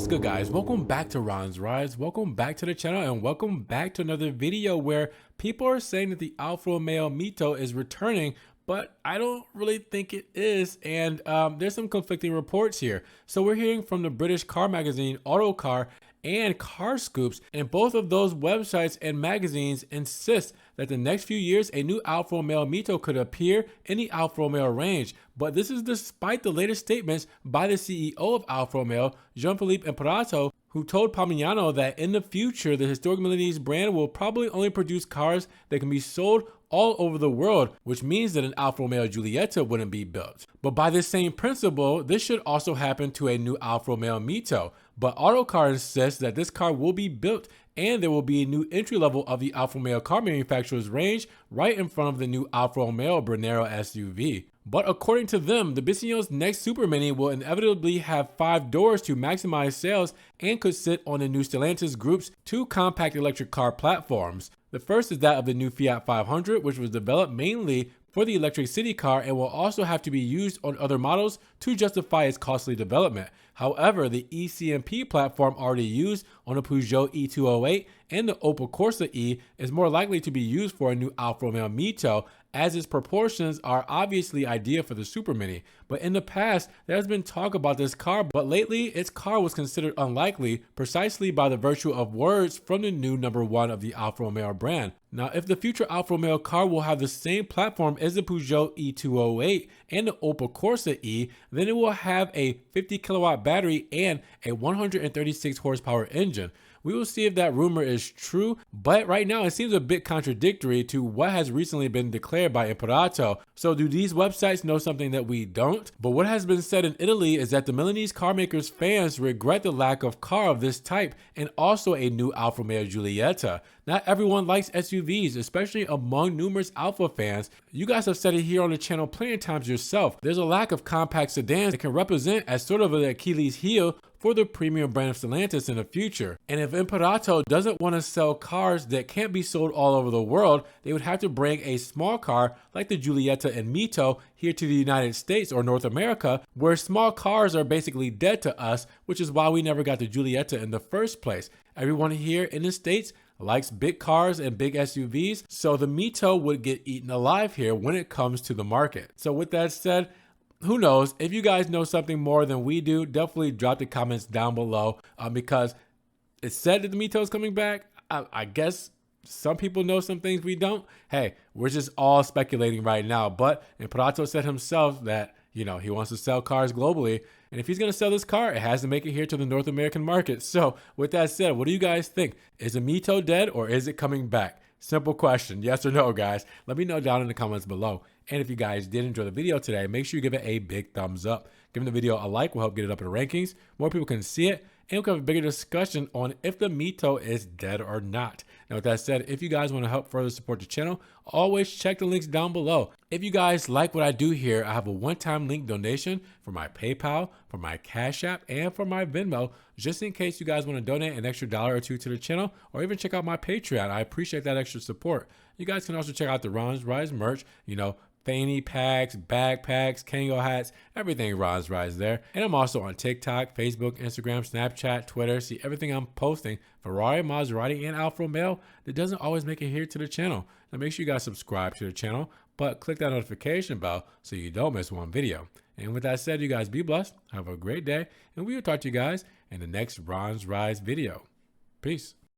What's good, guys? Welcome back to Ron's Rise. Welcome back to the channel and welcome back to another video where people are saying that the Alfa Romeo MiTo is returning, but I don't really think it is, and there's some conflicting reports here. So we're hearing from the British car magazine Autocar and Carscoops, and both of those websites and magazines insist that the next few years a new Alfa Romeo MiTo could appear in the Alfa Romeo range. But this is despite the latest statements by the CEO of Alfa Romeo, Jean-Philippe Imperato, who told Palmiano that in the future the historic Milanese brand will probably only produce cars that can be sold all over the world, which means that an Alfa Romeo Giulietta wouldn't be built. But by this same principle, this should also happen to a new Alfa Romeo MiTo. But Autocar insists that this car will be built and there will be a new entry level of the Alfa Romeo car manufacturer's range right in front of the new Alfa Romeo Brunero SUV. But according to them, the Bisigno's next Super Mini will inevitably have 5 doors to maximize sales and could sit on the new Stellantis Group's 2 compact electric car platforms. The first is that of the new Fiat 500, which was developed mainly for the electric city car and will also have to be used on other models to justify its costly development. However, the e-CMP platform already used on the Peugeot e-208 and the Opel Corsa-e is more likely to be used for a new Alfa Romeo MiTo, as its proportions are obviously ideal for the Super Mini. But in the past, there has been talk about this car, but lately its car was considered unlikely precisely by the virtue of words from the new #1 of the Alfa Romeo brand. Now, if the future Alfa Romeo car will have the same platform as the Peugeot e-208 and the Opel Corsa-e, then it will have a 50 kilowatt battery and a 136 horsepower engine. We will see if that rumor is true, but right now it seems a bit contradictory to what has recently been declared by Imperato. So do these websites know something that we don't? But what has been said in Italy is that the Milanese carmakers' fans regret the lack of car of this type and also a new Alfa Romeo Giulietta. Not everyone likes SUVs, especially among numerous Alfa fans. You guys have said it here on the channel plenty of times yourself. There's a lack of compact sedans that can represent as sort of an Achilles heel for the premium brand of Stellantis in the future. And if Imperato doesn't want to sell cars that can't be sold all over the world, they would have to bring a small car like the Giulietta and MiTo here to the United States or North America, where small cars are basically dead to us, which is why we never got the Giulietta in the first place. Everyone here in the States likes big cars and big SUVs, so the MiTo would get eaten alive here when it comes to the market. So with that said, who knows? If you guys know something more than we do, definitely drop the comments down below, because it's said that the MiTo is coming back. I guess some people know some things we don't. Hey, we're just all speculating right now, but Imperato said himself that, you know, he wants to sell cars globally, and if he's going to sell this car, it has to make it here to the North American market. So with that said, what do you guys think? Is the MiTo dead or is it coming back? Simple question, yes or no, guys? Let me know down in the comments below. And if you guys did enjoy the video today, make sure you give it a big thumbs up. Giving the video a like will help get it up in the rankings. More people can see it, and we can have a bigger discussion on if the MiTo is dead or not. Now, with that said, if you guys want to help further support the channel, always check the links down below. If you guys like what I do here, I have a one-time link donation for my PayPal, for my Cash App, and for my Venmo, just in case you guys want to donate an extra $1 or $2 to the channel, or even check out my Patreon. I appreciate that extra support. You guys can also check out the Ron's Rise merch, you know, fanny packs, backpacks, Kango hats, everything Ron's Rise there. And I'm also on TikTok, Facebook, Instagram, Snapchat, Twitter. See everything I'm posting, Ferrari, Maserati, and Alfa Romeo, that doesn't always make it here to the channel. Now make sure you guys subscribe to the channel, but click that notification bell so you don't miss one video. And with that said, you guys be blessed, have a great day, and we will talk to you guys in the next Ron's Rise video. Peace.